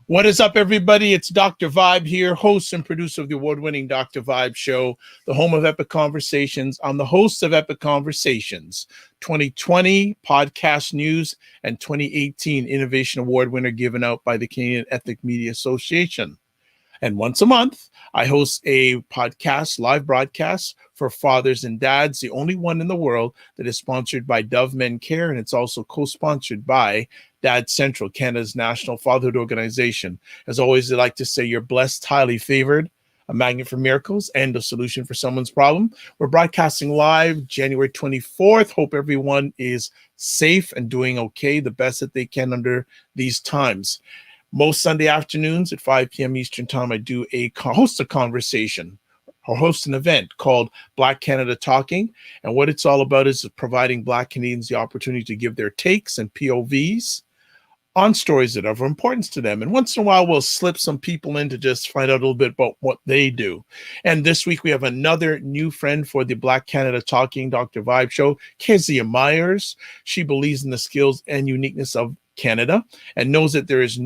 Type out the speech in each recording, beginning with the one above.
What is up, everybody? It's Dr. Vibe here, host and producer of the award-winning Dr. Vibe Show, the home of Epic Conversations. I'm the host of Epic Conversations, 2020 Podcast News and 2018 Innovation Award winner given out by the Canadian Ethnic Media Association. And once a month, I host a podcast, live broadcast for fathers and dads, the only one in the world that is sponsored by Dove Men Care, and it's also co-sponsored by Dad Central, Canada's national fatherhood organization. As always, I like to say you're blessed, highly favored, a magnet for miracles, and a solution for someone's problem. We're broadcasting live January 24th. Hope everyone is safe and doing okay, the best that they can under these times. Most Sunday afternoons at 5 p.m. Eastern Time, I do host a conversation or host an event called Black Canada Talking. And what it's all about is providing Black Canadians the opportunity to give their takes and POVs on stories that are of importance to them. And once in a while, we'll slip some people in to just find out a little bit about what they do. And this week, we have another new friend for the Black Canada Talking Dr. Vibe Show, Keziah Myers. She believes in the skills and uniqueness of Canada and knows that there is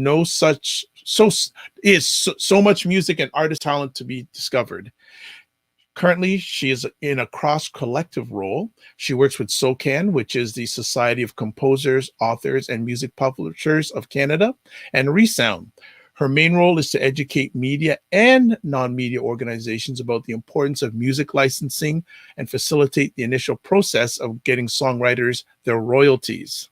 so much music and artist talent to be discovered. Currently, she is in a cross-collective role. She works with SOCAN, which is the Society of Composers, Authors, and Music Publishers of Canada, and Resound. Her main role is to educate media and non-media organizations about the importance of music licensing and facilitate the initial process of getting songwriters their royalties.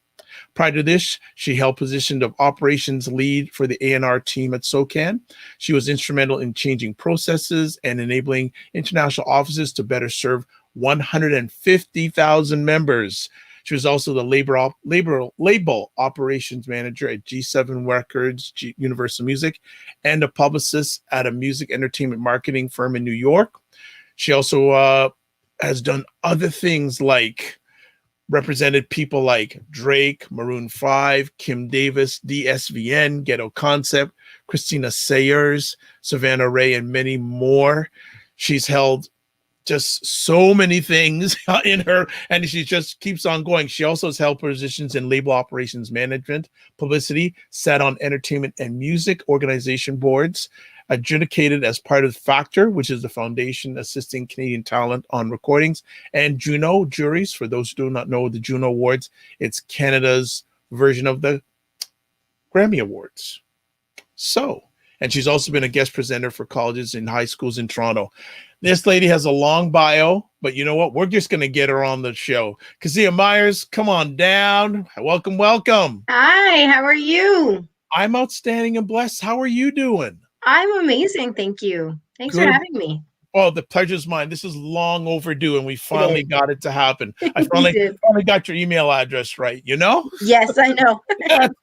Prior to this, she held position of operations lead for the A&R team at SOCAN. She was instrumental in changing processes and enabling international offices to better serve 150,000 members. She was also the label operations manager at G7 Records, Universal Music, and a publicist at a music entertainment marketing firm in New York. She also has done other things like represented people like Drake, Maroon 5, Kim Davis, DSVN, Ghetto Concept, Christina Sayers, Savannah Ray, and many more. She's held just so many things in her, and she just keeps on going. She also has held positions in label operations management, publicity, sat on entertainment and music organization boards, adjudicated as part of Factor, which is the foundation assisting Canadian talent on recordings, and Juno juries. For those who do not know the Juno Awards, it's Canada's version of the Grammy Awards. And she's also been a guest presenter for colleges and high schools in Toronto. This lady has a long bio, but you know what? We're just going to get her on the show. Keziah Myers, come on down. Welcome, welcome. Hi, how are you? I'm outstanding and blessed. How are you doing? I'm amazing, thank you. Thanks for having me. Oh, the pleasure's mine. This is long overdue, and we finally got it to happen. I finally got your email address right, you know? Yes, I know.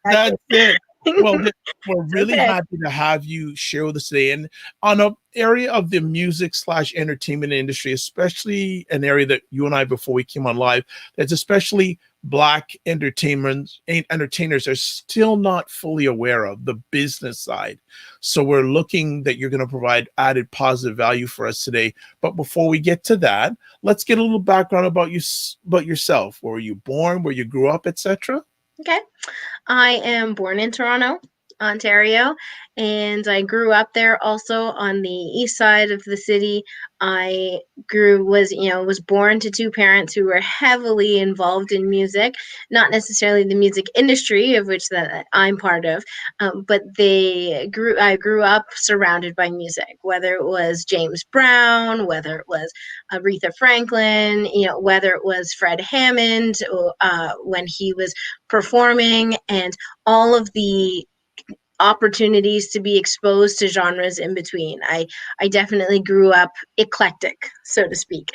That's it. Well, we're really happy to have you share with us today. And on an area of the music/entertainment industry, especially an area that you and I, before we came on live, that's especially Black entertainers are still not fully aware of the business side. So we're looking that you're going to provide added positive value for us today. But before we get to that, let's get a little background about yourself. Where were you born, where you grew up, etc.? Okay. I am born in Toronto, Ontario, and I grew up there also on the east side of the city. I was born to two parents who were heavily involved in music, not necessarily the music industry, of which that I'm part of, but I grew up surrounded by music, whether it was James Brown, whether it was Aretha Franklin, whether it was Fred Hammond when he was performing, and all of the opportunities to be exposed to genres in between. I definitely grew up eclectic, so to speak.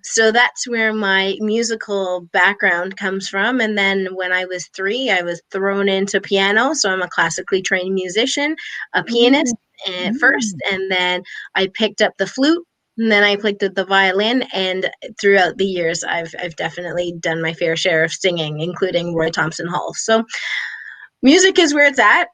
So that's where my musical background comes from. And then when I was 3, I was thrown into piano. So I'm a classically trained musician, a pianist at first, and then I picked up the flute. And then I picked up the violin, and throughout the years, I've definitely done my fair share of singing, including Roy Thompson Hall. So Music is where it's at.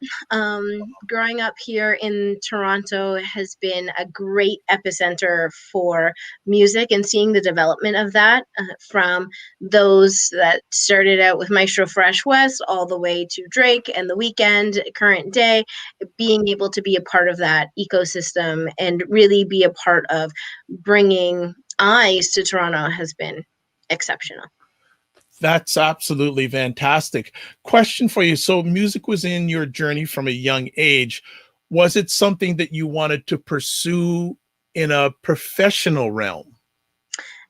Growing up here in Toronto has been a great epicenter for music, and seeing the development of that from those that started out with Maestro Fresh West all the way to Drake and The Weeknd, current day, being able to be a part of that ecosystem and really be a part of bringing eyes to Toronto has been exceptional. That's absolutely fantastic. Question for you. So music was in your journey from a young age. Was it something that you wanted to pursue in a professional realm?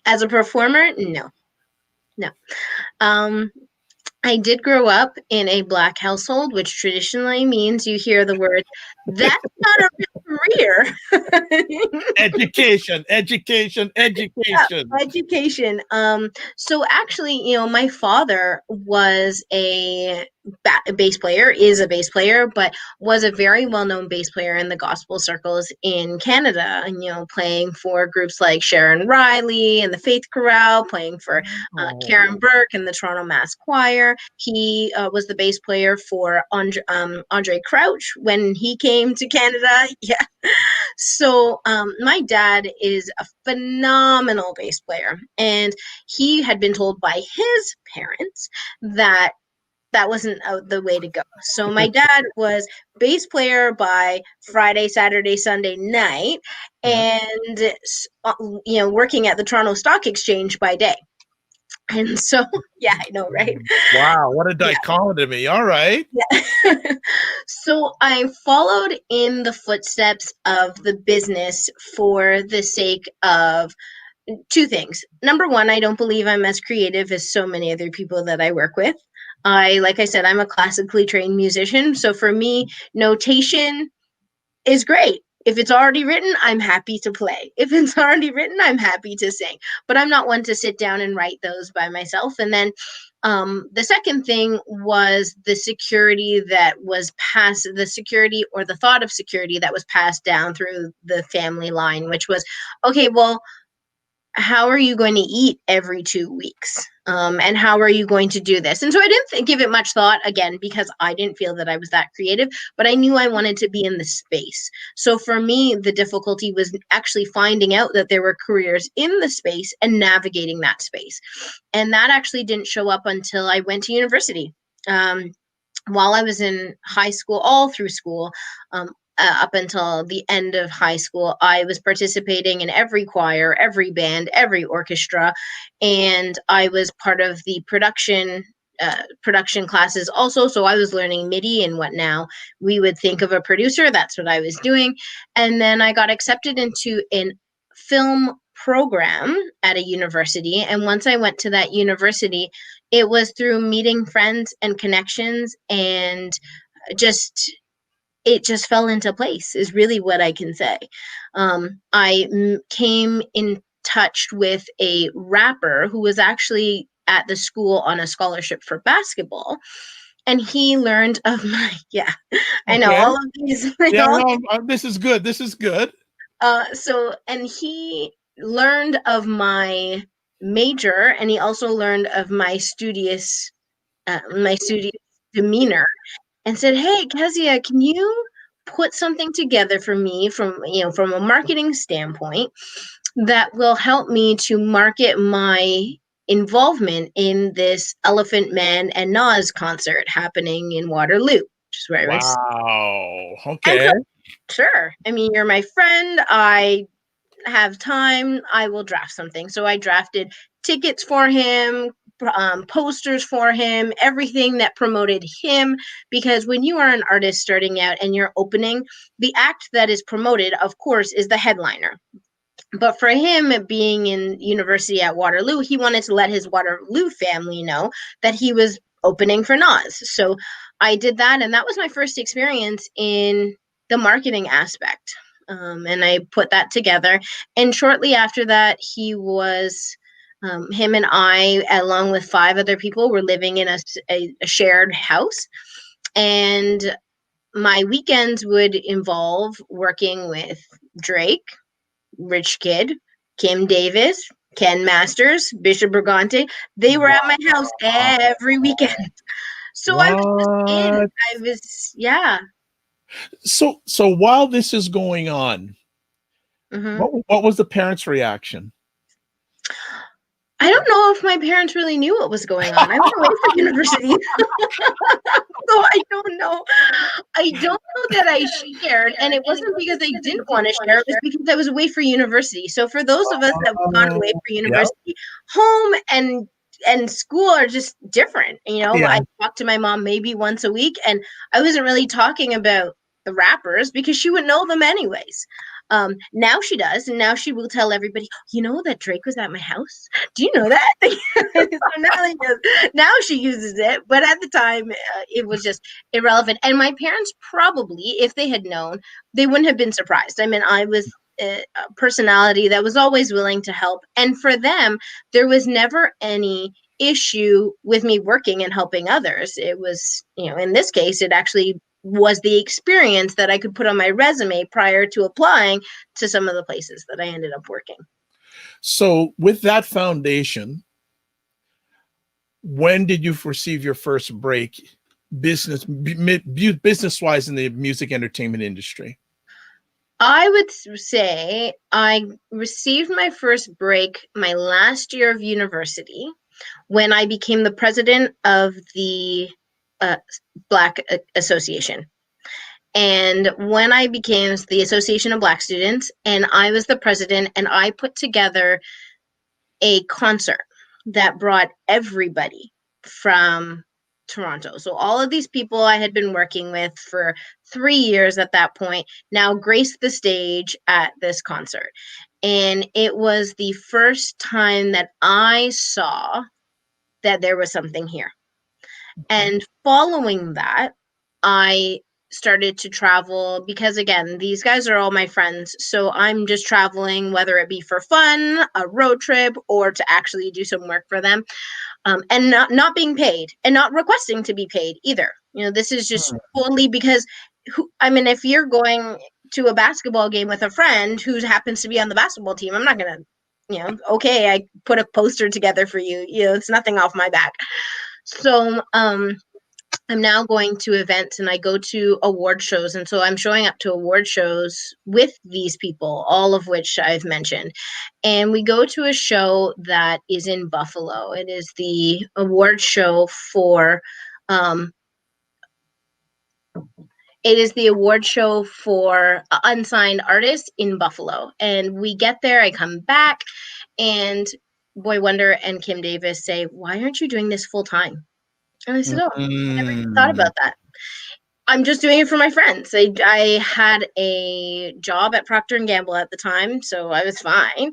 As a performer, no. No. Um, I did grow up in a Black household, which traditionally means you hear the word, that's not a real career. Education, education, Yeah, education. education. So actually, my father was a bass player, is a bass player, but was a very well-known bass player in the gospel circles in Canada, and playing for groups like Sharon Riley and the Faith Chorale, playing for Oh, Karen Burke and the Toronto Mass Choir. He was the bass player for Andre Crouch when he came to Canada. Yeah. So my dad is a phenomenal bass player, and he had been told by his parents that that wasn't the way to go. So my dad was bass player by Friday, Saturday, Sunday night, yeah. and working at the Toronto Stock Exchange by day. And so, yeah, I know, right? Wow, what a Yeah. dichotomy. All right. Yeah. So I followed in the footsteps of the business for the sake of two things. Number one, I don't believe I'm as creative as so many other people that I work with. Like I said, I'm a classically trained musician. So for me, notation is great. If it's already written, I'm happy to play. If it's already written, I'm happy to sing. But I'm not one to sit down and write those by myself. And then the second thing was the security that was passed, the security or the thought of security that was passed down through the family line, which was, okay, well, how are you going to eat every 2 weeks? And how are you going to do this? And so I didn't give it much thought, again, because I didn't feel that I was that creative, but I knew I wanted to be in the space. So for me, the difficulty was actually finding out that there were careers in the space and navigating that space. And that actually didn't show up until I went to university. While I was in high school, all through school, up until the end of high school, I was participating in every choir, every band, every orchestra, and I was part of the production classes also. So I was learning MIDI and what now we would think of a producer. That's what I was doing. And then I got accepted into an film program at a university. And once I went to that university, it was through meeting friends and connections, and just it just fell into place is really what I can say. I came in touch with a rapper who was actually at the school on a scholarship for basketball, and he learned of my I know Okay. all of these. Yeah, no, this is good. This is good. And he learned of my major, and he also learned of my studious demeanor, and said, "Hey, Kezia, can you put something together for me from a marketing standpoint that will help me to market my involvement in this Elephant Man and Nas concert happening in Waterloo," which is where I was. Wow. And so, Okay. sure. I mean, you're my friend. I have time, I will draft something. So I drafted tickets for him, posters for him, everything that promoted him. Because when you are an artist starting out and you're opening, the act that is promoted, of course, is the headliner. But for him, being in university at Waterloo, he wanted to let his Waterloo family know that he was opening for Nas. So I did that, and that was my first experience in the marketing aspect. And I put that together. And shortly after that, him and I, along with 5 other people, were living in a shared house. And my weekends would involve working with Drake, Rich Kid, Kim Davis, Ken Masters, Bishop Brigante. They were at my house Wow. every weekend. So I was just in. What? I was, yeah. So while this is going on, Hmm. what was the parents' reaction? I don't know if my parents really knew what was going on. I went away for university, so I don't know. I don't know that I shared, and it wasn't because I didn't want to share. It was because I was away for university. So for those of us that have gone away for Yeah, university, home and school are just different. yeah. I talk to my mom maybe once a week, and I wasn't really talking about the rappers because she would know them anyways. Now she does, and now she will tell everybody, that Drake was at my house. Do you know that? So now she uses it, but at the time it was just irrelevant. And my parents probably, if they had known, they wouldn't have been surprised. I mean, I was a personality that was always willing to help, and for them, there was never any issue with me working and helping others. It was, in this case, it actually was the experience that I could put on my resume prior to applying to some of the places that I ended up working. So with that foundation, when did you receive your first break business wise in the music entertainment industry? I would say I received my first break my last year of university when I became the president of the uh, Black Association. And when I became the Association of Black Students, and I was the president, and I put together a concert that brought everybody from Toronto. So all of these people I had been working with for 3 years at that point now graced the stage at this concert. And it was the first time that I saw that there was something here. Okay. And following that, I started to travel because, again, these guys are all my friends. So I'm just traveling, whether it be for fun, a road trip, or to actually do some work for them, and not being paid and not requesting to be paid either. This is just fully because, if you're going to a basketball game with a friend who happens to be on the basketball team, I'm not going to, okay, I put a poster together for you. It's nothing off my back. So I'm now going to events and I go to award shows. And so I'm showing up to award shows with these people, all of which I've mentioned. And we go to a show that is in Buffalo. It is the award show for unsigned artists in Buffalo. And we get there, I come back, and Boy Wonder and Kim Davis say, "Why aren't you doing this full time?" And I said, "Oh, I never even thought about that. I'm just doing it for my friends." I had a job at Procter & Gamble at the time, so I was fine.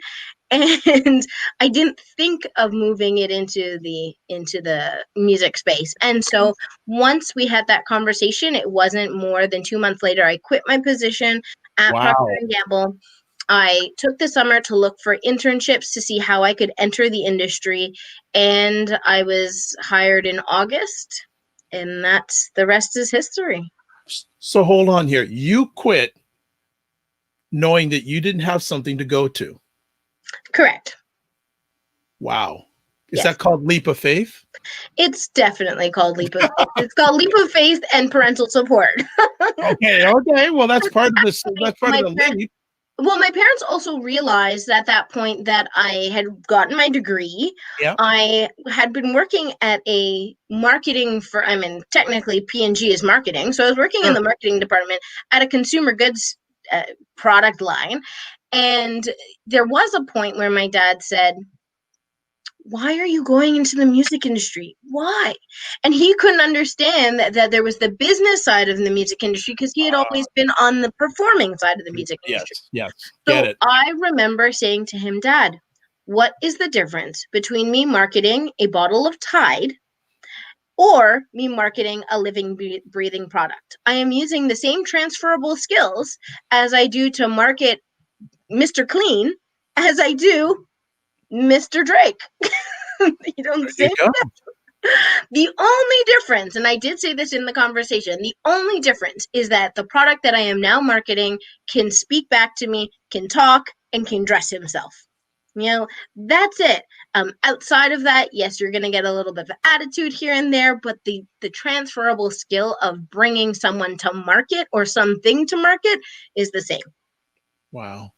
And I didn't think of moving it into the music space. And so once we had that conversation, it wasn't more than 2 months later, I quit my position at Procter Wow. & Gamble. I took the summer to look for internships to see how I could enter the industry, and I was hired in August, and that's the rest is history. So hold on here. You quit knowing that you didn't have something to go to. Correct. Wow. Is Yes. that called leap of faith? It's definitely called leap of faith. It's called leap of faith and parental support. Okay. Well, that's part of this. That's part of my the parents leap. Well, my parents also realized at that point that I had gotten my degree. Yeah. I had been working at a marketing for, technically P&G is marketing. So I was working in Sure. the marketing department at a consumer goods product line. And there was a point where my dad said, "Why are you going into the music industry? Why?" And he couldn't understand that there was the business side of the music industry because he had always been on the performing side of the music industry. Yes. Yes. Get So it. I remember saying to him, "Dad, what is the difference between me marketing a bottle of Tide or me marketing a living, breathing product? I am using the same transferable skills as I do to market Mr. Clean as I do Mr. Drake." There The you same. go. The only difference, and I did say this in the conversation, the only difference is that the product that I am now marketing can speak back to me, can talk, and can dress himself. That's it. Outside of that, yes, you're going to get a little bit of attitude here and there, but the transferable skill of bringing someone to market or something to market is the same. Wow.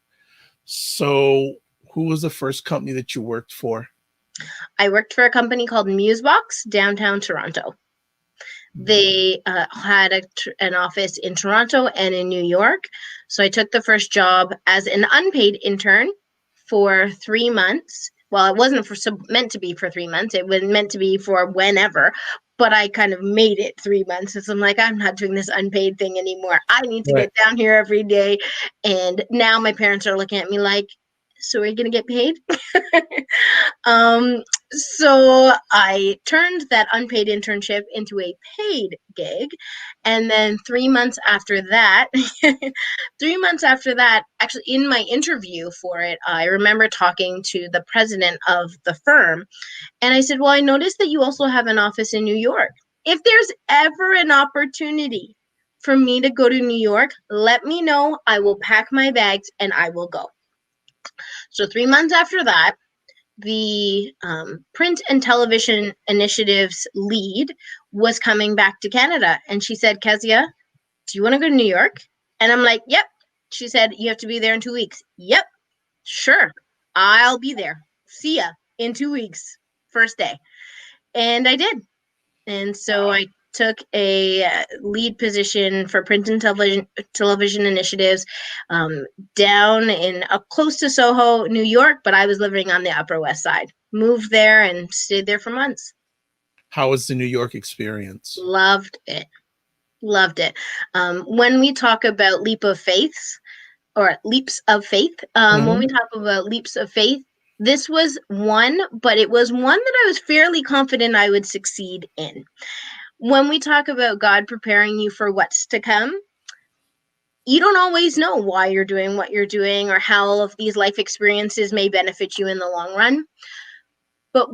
So, who was the first company that you worked for? I worked for a company called Musebox, downtown Toronto. They had an office in Toronto and in New York. So I took the first job as an unpaid intern for 3 months. Well, it wasn't meant to be for 3 months. It was meant to be for whenever, but I kind of made it 3 months. So I'm like, I'm not doing this unpaid thing anymore. I need to get down here every day. And now my parents are looking at me like, so are you going to get paid? So I turned that unpaid internship into a paid gig. And then 3 months after that, 3 months after that, actually in my interview for it, I remember talking to the president of the firm. And I said, well, I noticed that you also have an office in New York. If there's ever an opportunity for me to go to New York, let me know. I will pack my bags and I will go. So 3 months after that, the print and television initiatives lead was coming back to Canada. And she said, Keziah, do you want to go to New York? And I'm like, yep. She said, you have to be there in 2 weeks. Yep, sure. I'll be there. See ya in 2 weeks, first day. And I did. And so I took a lead position for print and television initiatives down in close to Soho, New York, but I was living on the Upper West Side. Moved there and stayed there for months. How was the New York experience? Loved it. Loved it. When we talk about leaps of faith, when we talk about leaps of faith, this was one, but it was one that I was fairly confident I would succeed in. When we talk about God preparing you for what's to come, you don't always know why you're doing what you're doing or how all of these life experiences may benefit you in the long run. But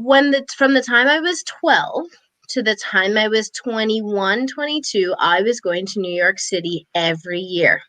from the time I was 12 to the time I was 21, 22, I was going to New York City every year.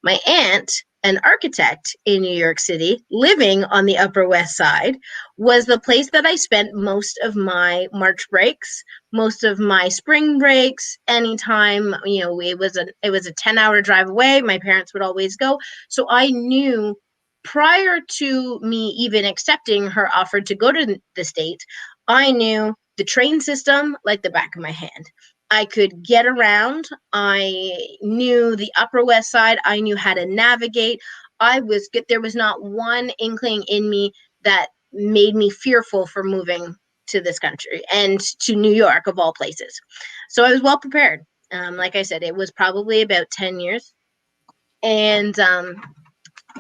My aunt, an architect in New York City, living on the Upper West Side, was the place that I spent most of my March breaks, most of my spring breaks. Anytime, it was a 10-hour drive away. My parents would always go. So I knew prior to me even accepting her offer to go to the state, I knew the train system like the back of my hand. I could get around. I knew the Upper West Side. I knew how to navigate. There was not one inkling in me that made me fearful for moving to this country and to New York, of all places. So I was well prepared. Like I said, it was probably about 10 years. And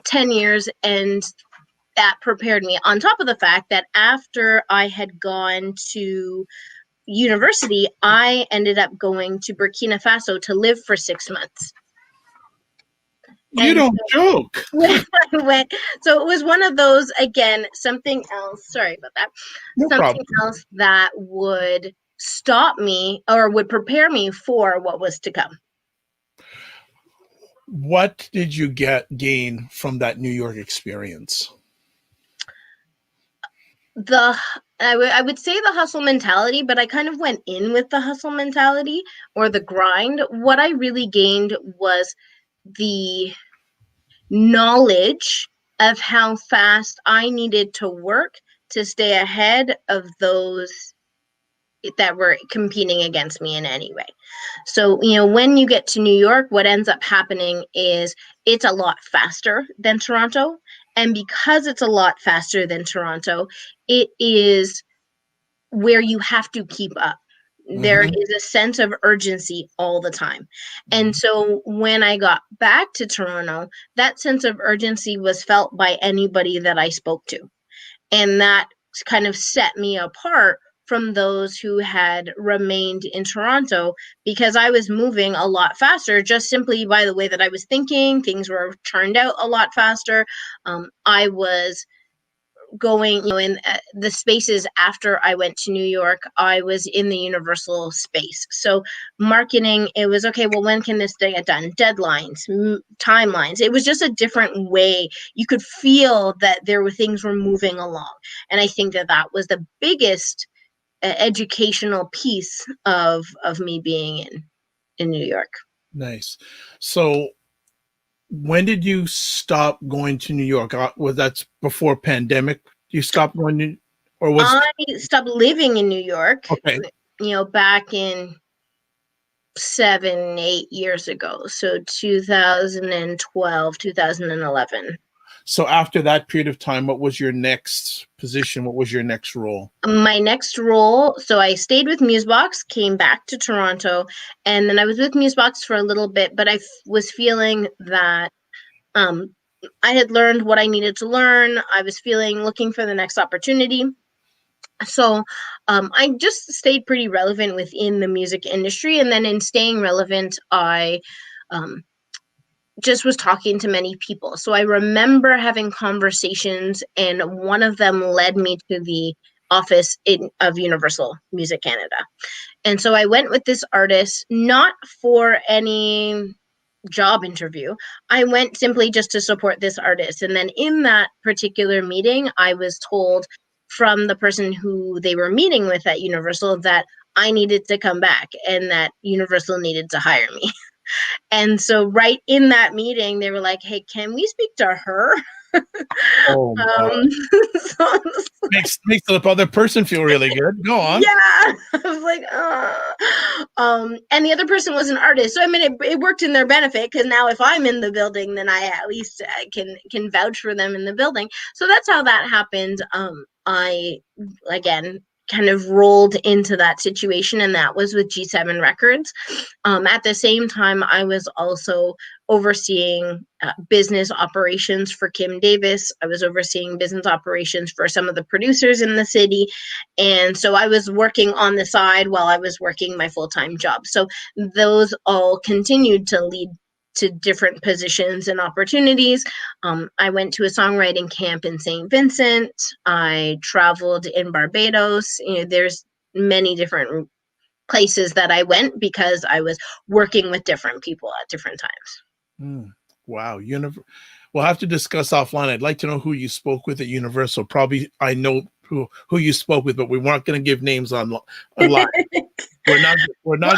10 years, and that prepared me. On top of the fact that after I had gone to university, I ended up going to Burkina Faso to live for 6 months. You don't joke. When I went, so it was one of those, again, something else, sorry about that, something else that would stop me or would prepare me for what was to come. What did you gain from that New York experience? I would say the hustle mentality, but I kind of went in with the hustle mentality or the grind. What I really gained was the knowledge of how fast I needed to work to stay ahead of those that were competing against me in any way. So, when you get to New York, what ends up happening is it's a lot faster than Toronto. And because it's a lot faster than Toronto, it is where you have to keep up. There is a sense of urgency all the time. And so when I got back to Toronto, that sense of urgency was felt by anybody that I spoke to. And that kind of set me apart from those who had remained in Toronto, because I was moving a lot faster just simply by the way that I was thinking. Things were turned out a lot faster. I was going, in the spaces after I went to New York, I was in the Universal space. So marketing, it was, okay, well, when can this get done? Deadlines, timelines. It was just a different way. You could feel that things were moving along. And I think that was the biggest educational piece of me being in New York. Nice. So when did you stop going to New York? Was that's before pandemic? You stopped going to, or was I stopped living in New York, okay? back in 7, 8 years ago. So 2012, 2011. So after that period of time, what was your next position? What was your next role? My next role, so I stayed with Musebox, came back to Toronto, and then I was with Musebox for a little bit, but I was feeling that I had learned what I needed to learn. I was looking for the next opportunity. So I just stayed pretty relevant within the music industry. And then in staying relevant, I um, just was talking to many people. So I remember having conversations, and one of them led me to the office of Universal Music Canada. And so I went with this artist, not for any job interview. I went simply just to support this artist. And then in that particular meeting, I was told from the person who they were meeting with at Universal that I needed to come back and that Universal needed to hire me. And so right in that meeting, they were like, hey, can we speak to her? Oh, So, makes the other person feel really good. Go on. yeah, I was like, and the other person was an artist, so I mean, it worked in their benefit, because now if I'm in the building, then I at least can vouch for them in the building. So that's how that happened. I again kind of rolled into that situation, and that was with G7 Records. At the same time, I was also overseeing business operations for Kim Davis. I was overseeing business operations for some of the producers in the city. And so I was working on the side while I was working my full-time job. So those all continued to lead to different positions and opportunities. I went to a songwriting camp in St. Vincent. I traveled in Barbados. There's many different places that I went because I was working with different people at different times. Wow. We'll have to discuss offline. I'd like to know who you spoke with at Universal. Probably I know who you spoke with, but we weren't going to give names online. We're not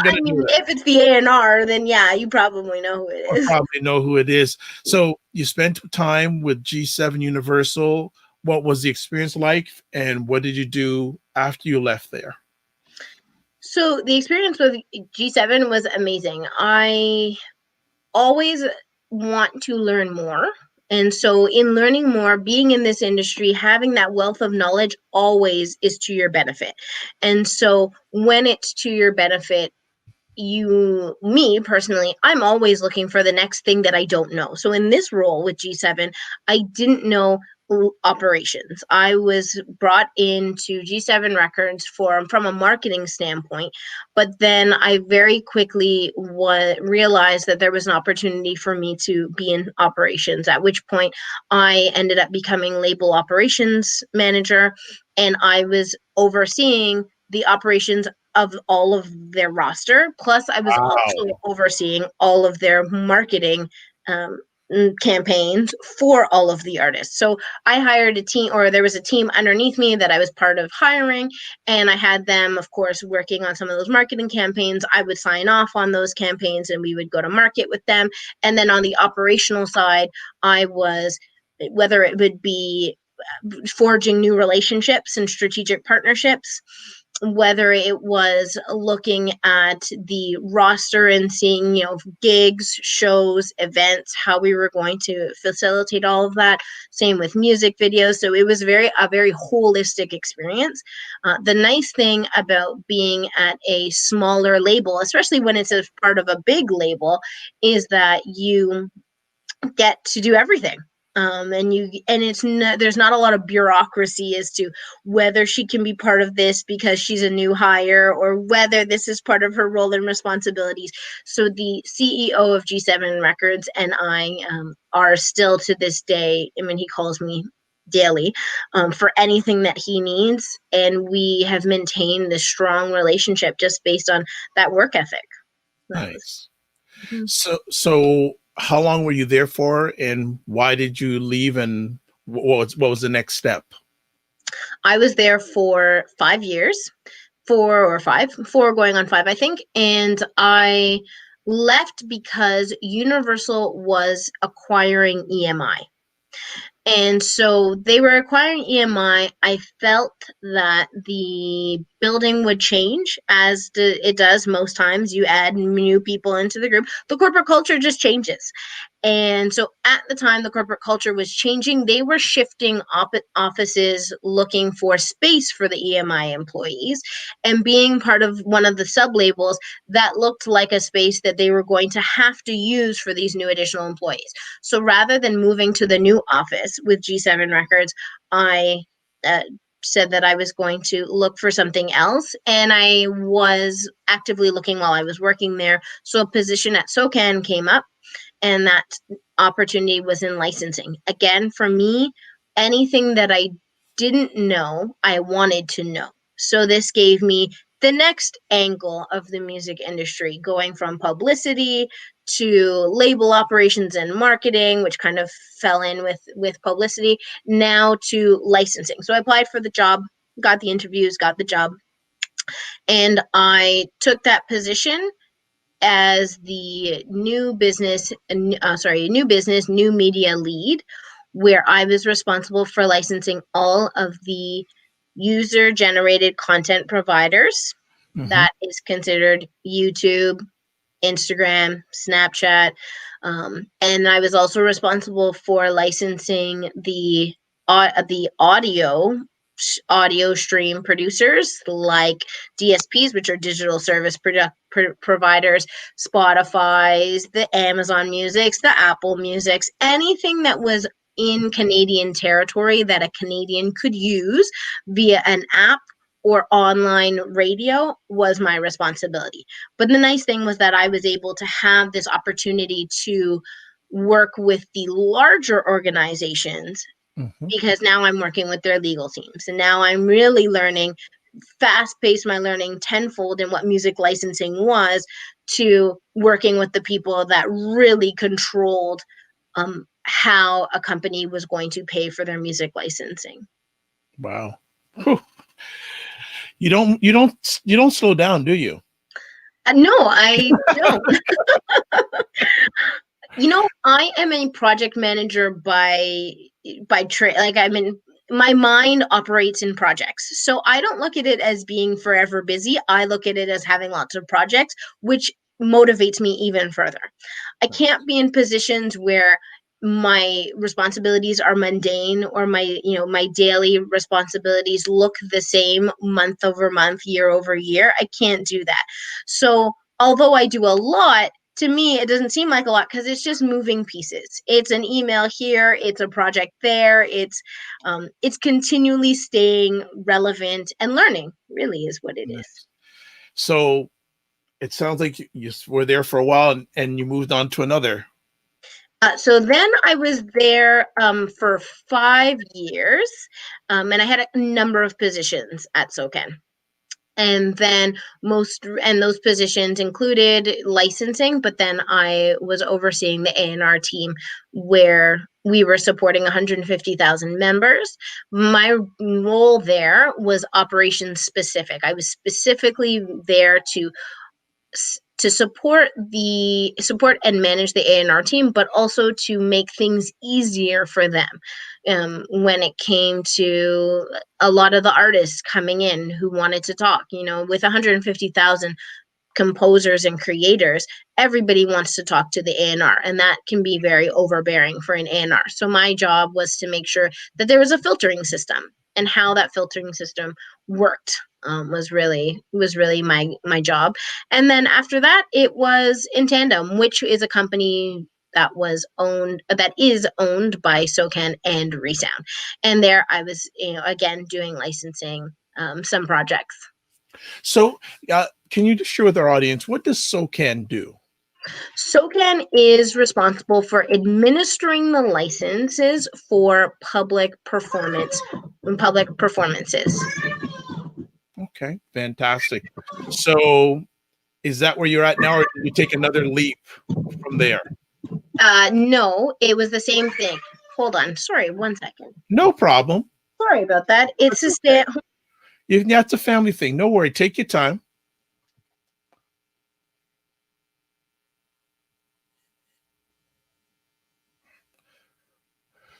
going to do that. If it's the A&R, then yeah, you probably know who it is. Probably know who it is. So you spent time with G7 Universal. What was the experience like, and what did you do after you left there? So the experience with G7 was amazing. I always want to learn more. And so in learning more, being in this industry, having that wealth of knowledge always is to your benefit. And so when it's to your benefit, me personally, I'm always looking for the next thing that I don't know. So in this role with G7, I didn't know operations. I was brought into G7 Records from a marketing standpoint, but then I very quickly realized that there was an opportunity for me to be in operations, at which point I ended up becoming label operations manager, and I was overseeing the operations of all of their roster. Plus, I was also overseeing all of their marketing campaigns for all of the artists. So I hired a team, or there was a team underneath me that I was part of hiring, and I had them, of course, working on some of those marketing campaigns. I would sign off on those campaigns and we would go to market with them. And then on the operational side, I was, whether it would be forging new relationships and strategic partnerships, whether it was looking at the roster and seeing, gigs, shows, events, how we were going to facilitate all of that. Same with music videos. So it was a very holistic experience. The nice thing about being at a smaller label, especially when it's a part of a big label, is that you get to do everything. There's not a lot of bureaucracy as to whether she can be part of this because she's a new hire, or whether this is part of her role and responsibilities. So the CEO of G7 Records and I are still to this day, I mean, he calls me daily for anything that he needs. And we have maintained this strong relationship just based on that work ethic. That was, Nice. mhm. So how long were you there for, and why did you leave, and what was the next step? I was there for 5 years, 4 going on 5, I think. And I left because Universal was acquiring EMI. And so they were acquiring EMI. I felt that the building would change as it does most times. You add new people into the group, the corporate culture just changes. And so at the time the corporate culture was changing, they were shifting offices looking for space for the EMI employees. And being part of one of the sub labels, that looked like a space that they were going to have to use for these new additional employees. So rather than moving to the new office with G7 Records, I said that I was going to look for something else. And I was actively looking while I was working there. So a position at SOCAN came up, and that opportunity was in licensing. Again, for me, anything that I didn't know, I wanted to know. So this gave me the next angle of the music industry, going from publicity to label operations and marketing, which kind of fell in with publicity, now to licensing. So I applied for the job, got the interviews, got the job, and I took that position as the new business, new media lead, where I was responsible for licensing all of the user generated content providers. Mm-hmm. That is considered YouTube, Instagram, Snapchat. And I was also responsible for licensing the audio stream producers like DSPs, which are digital service providers, Spotify's, the Amazon Musics, the Apple Musics, anything that was in Canadian territory that a Canadian could use via an app or online radio was my responsibility. But the nice thing was that I was able to have this opportunity to work with the larger organizations, Mm-hmm. because now I'm working with their legal teams. And now I'm really learning, fast paced my learning tenfold in what music licensing was, to working with the people that really controlled how a company was going to pay for their music licensing. Wow. Whew. You don't slow down, do you? No, I don't. I am a project manager by trade. Like, I mean, my mind operates in projects. So I don't look at it as being forever busy. I look at it as having lots of projects, which motivates me even further. I can't be in positions where my responsibilities are mundane, or my daily responsibilities look the same month over month, year over year. I can't do that. So although I do a lot, to me it doesn't seem like a lot, because it's just moving pieces. It's an email here, it's a project there, it's continually staying relevant and learning, really, is what it is. Nice. So it sounds like you were there for a while, and you moved on to another. So then I was there for 5 years, and I had a number of positions at SOCAN. And then those positions included licensing, but then I was overseeing the A&R team, where we were supporting 150,000 members. My role there was operations specific. I was specifically there to support and manage the A&R team, but also to make things easier for them. When it came to a lot of the artists coming in who wanted to talk, with 150,000 composers and creators, everybody wants to talk to the A&R, and that can be very overbearing for an A&R. So my job was to make sure that there was a filtering system, and how that filtering system worked was really my job. And then after that, it was in Tandem, which is a company that is owned by SOCAN and Resound. And there I was, again, doing licensing, some projects. So can you just share with our audience, what does SOCAN do? SOCAN is responsible for administering the licenses for public performances. Okay, fantastic. So is that where you're at now, or did you take another leap from there? No, it was the same thing. Hold on. Sorry, 1 second. No problem. Sorry about that. It's That's a okay. stay-at-home. Yeah, it's a family thing. No worry. Take your time.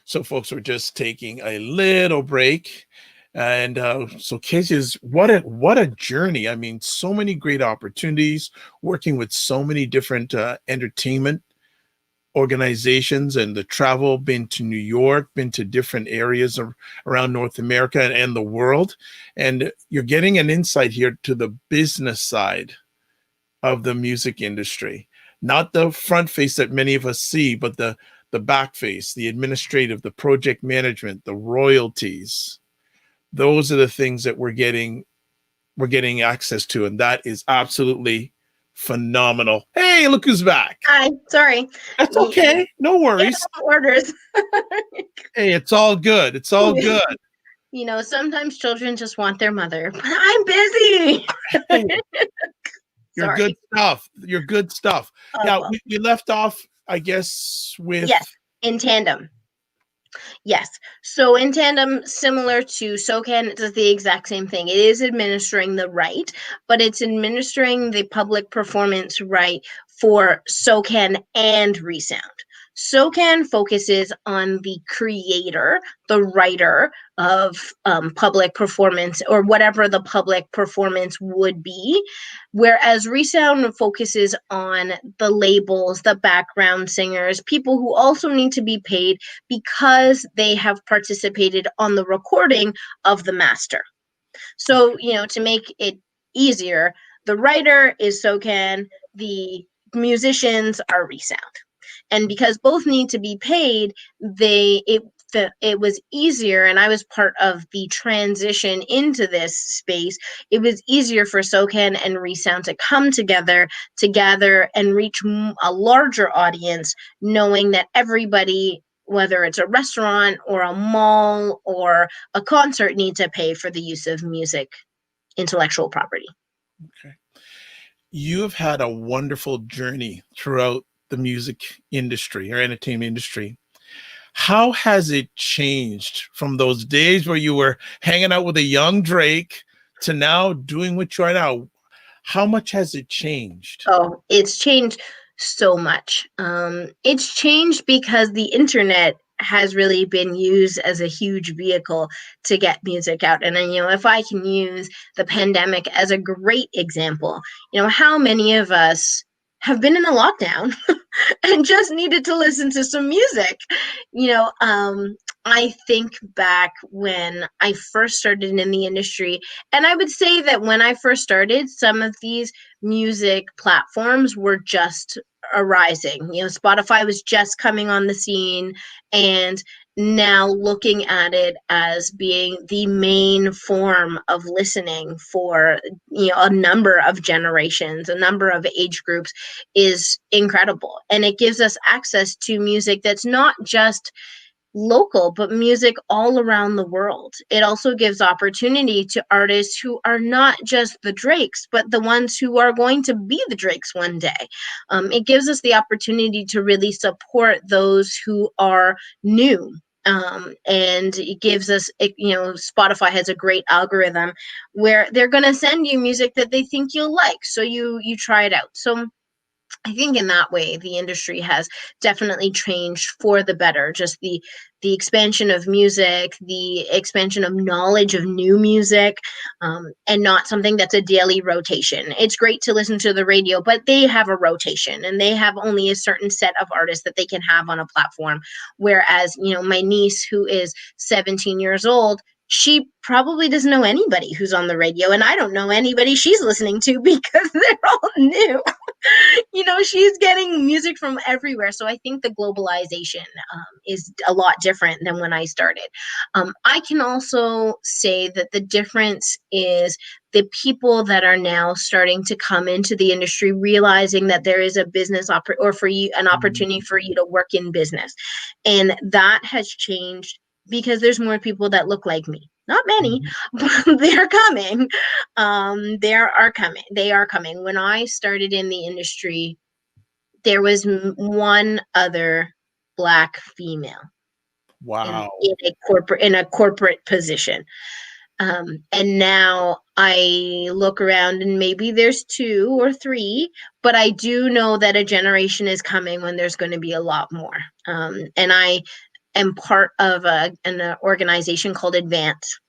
So, folks, we're just taking a little break, and so Keziah's what a journey. I mean, so many great opportunities working with so many different entertainment organizations, and the travel. Been to New York, been to different areas around North America and the world, and you're getting an insight here to the business side of the music industry, not the front face that many of us see, but the back face, the administrative, the project management, the royalties. Those are the things that we're getting access to, and that is absolutely phenomenal. Hey, look who's back. Hi, sorry. That's okay. No worries. Orders. Hey, it's all good. It's all good. You know, sometimes children just want their mother, but I'm busy. Hey, you're Sorry. good stuff. You're good stuff. Yeah, Well, we left off, I guess, with yes, in tandem. Yes. So in tandem, similar to SOCAN, it does the exact same thing. It is administering the right, but it's administering the public performance right for SOCAN and Resound. SOCAN focuses on the creator, the writer of public performance, or whatever the public performance would be, whereas Resound focuses on the labels, the background singers, people who also need to be paid because they have participated on the recording of the master. So, you know, to make it easier, the writer is SOCAN, the musicians are Resound. And because both need to be paid, it was easier, and I was part of the transition into this space. It was easier for SOCAN and Resound to come together to gather and reach a larger audience, knowing that everybody, whether it's a restaurant or a mall or a concert, needs to pay for the use of music intellectual property. Okay. You have had a wonderful journey throughout the music industry or entertainment industry. How has it changed from those days where you were hanging out with a young Drake to now doing what you are now? How much has it changed? Oh, it's changed so much. It's changed because the internet has really been used as a huge vehicle to get music out. And then, you know, if I can use the pandemic as a great example, you know, how many of us have been in a lockdown and just needed to listen to some music? You know, I think back when I first started in the industry, and I would say that when I first started, some of these music platforms were just arising. You know, Spotify was just coming on the scene, and now looking at it as being the main form of listening for, you know, a number of generations, a number of age groups, is incredible. And it gives us access to music that's not just local, but music all around the world. It also gives opportunity to artists who are not just the Drakes, but the ones who are going to be the Drakes one day. It gives us the opportunity to really support those who are new. And it gives us, you know, Spotify has a great algorithm where they're going to send you music that they think you'll like. So you try it out. So I think in that way, the industry has definitely changed for the better. Just the expansion of music, the expansion of knowledge of new music, and not something that's a daily rotation. It's great to listen to the radio, but they have a rotation and they have only a certain set of artists that they can have on a platform. Whereas, you know, my niece, who is 17 years old, she probably doesn't know anybody who's on the radio, and I don't know anybody she's listening to because they're all new. You know, she's getting music from everywhere. So I think the globalization is a lot different than when I started. I can also say that the difference is the people that are now starting to come into the industry, realizing that there is a business or for you an opportunity for you to work in business, and that has changed because there's more people that look like me. Not many, but they're coming. They are coming. When I started in the industry, there was one other Black female Wow. in a corporate position. And now I look around and maybe there's 2 or 3, but I do know that a generation is coming when there's going to be a lot more. And I am part of an organization called Advance.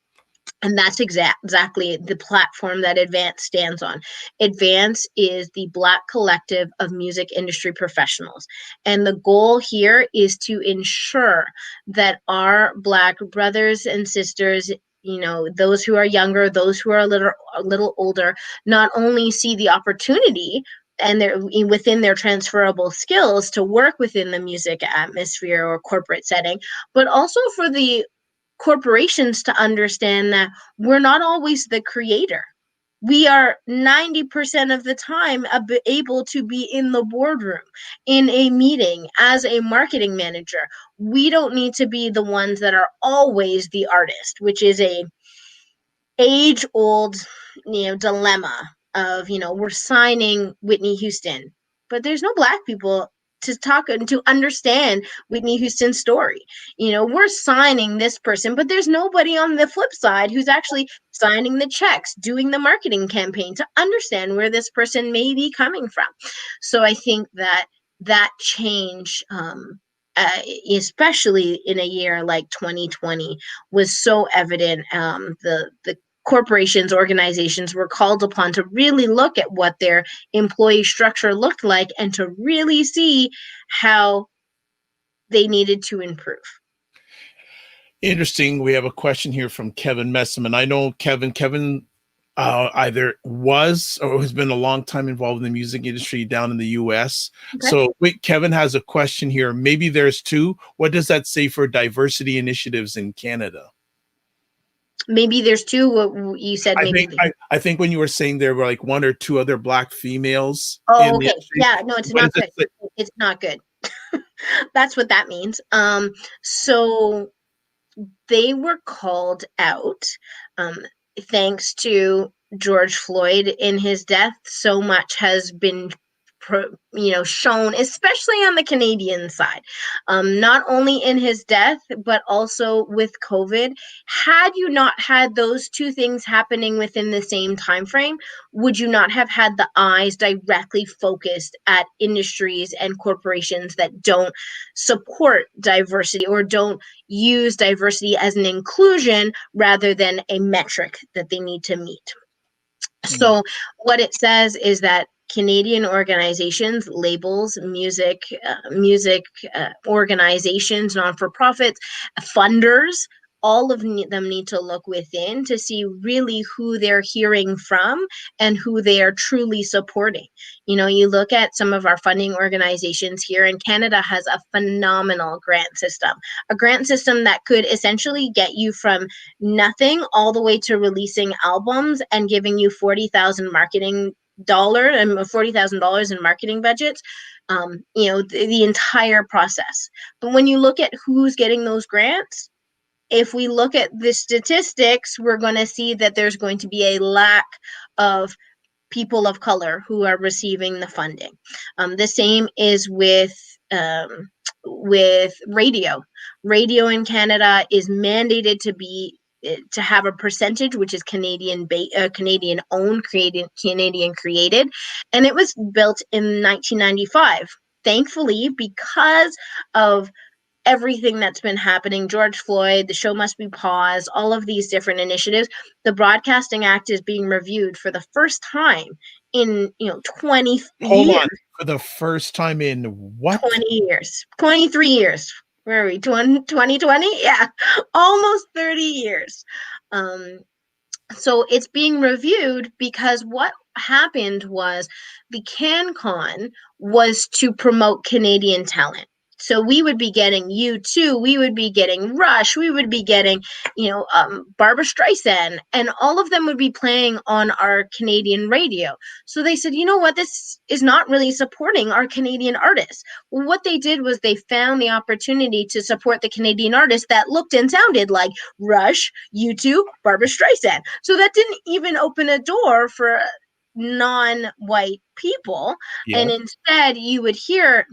And that's exactly the platform that Advance stands on. Advance is the Black collective of music industry professionals. And the goal here is to ensure that our Black brothers and sisters, those who are younger, those who are a little older, not only see the opportunity and they're within their transferable skills to work within the music atmosphere or corporate setting, but also for the corporations to understand that we're not always the creator. We are 90% of the time able to be in the boardroom, in a meeting, as a marketing manager. We don't need to be the ones that are always the artist, which is a age-old, dilemma of, we're signing Whitney Houston, but there's no Black people to talk and to understand Whitney Houston's story. We're signing this person, but there's nobody on the flip side who's actually signing the checks, doing the marketing campaign to understand where this person may be coming from. So I think that change, especially in a year like 2020, was so evident. The corporations, organizations were called upon to really look at what their employee structure looked like and to really see how they needed to improve. Interesting. We have a question here from Kevin Messam. I know Kevin either was or has been a long time involved in the music industry down in the US. Okay. So wait, Kevin has a question here. Maybe there's 2. What does that say for diversity initiatives in Canada? Maybe there's 2. What you said, maybe. I think when you were saying there were like 1 or 2 other Black females. Oh, okay. Yeah, no, it's not good. It's not good. That's what that means. So they were called out, thanks to George Floyd. In his death, so much has been shown, especially on the Canadian side, not only in his death, but also with COVID. Had you not had those 2 things happening within the same time frame, would you not have had the eyes directly focused at industries and corporations that don't support diversity or don't use diversity as an inclusion rather than a metric that they need to meet? So what it says is that Canadian organizations, labels, music organizations, non-for-profits, funders, all of them need to look within to see really who they're hearing from and who they are truly supporting. You look at some of our funding organizations here, and Canada has a phenomenal grant system, a grant system that could essentially get you from nothing all the way to releasing albums and giving you $40,000 in marketing budgets, the entire process. But when you look at who's getting those grants, if we look at the statistics, we're going to see that there's going to be a lack of people of color who are receiving the funding. The same is with radio. Radio in Canada is mandated to have a percentage, which is Canadian owned, Canadian created, and it was built in 1995. Thankfully, because of everything that's been happening, George Floyd, the show must be paused, all of these different initiatives, the Broadcasting Act is being reviewed for the first time in 20 years. Hold on. For the first time in what? 20 years. 23 years. Where are we? 2020? Yeah. Almost 30 years. So it's being reviewed because what happened was the CanCon was to promote Canadian talent. So we would be getting U2, we would be getting Rush, we would be getting, Barbara Streisand, and all of them would be playing on our Canadian radio. So they said, you know what, this is not really supporting our Canadian artists. Well, what they did was they found the opportunity to support the Canadian artists that looked and sounded like Rush, U2, Barbara Streisand. So that didn't even open a door for non-white people. Yeah. And instead, you would hear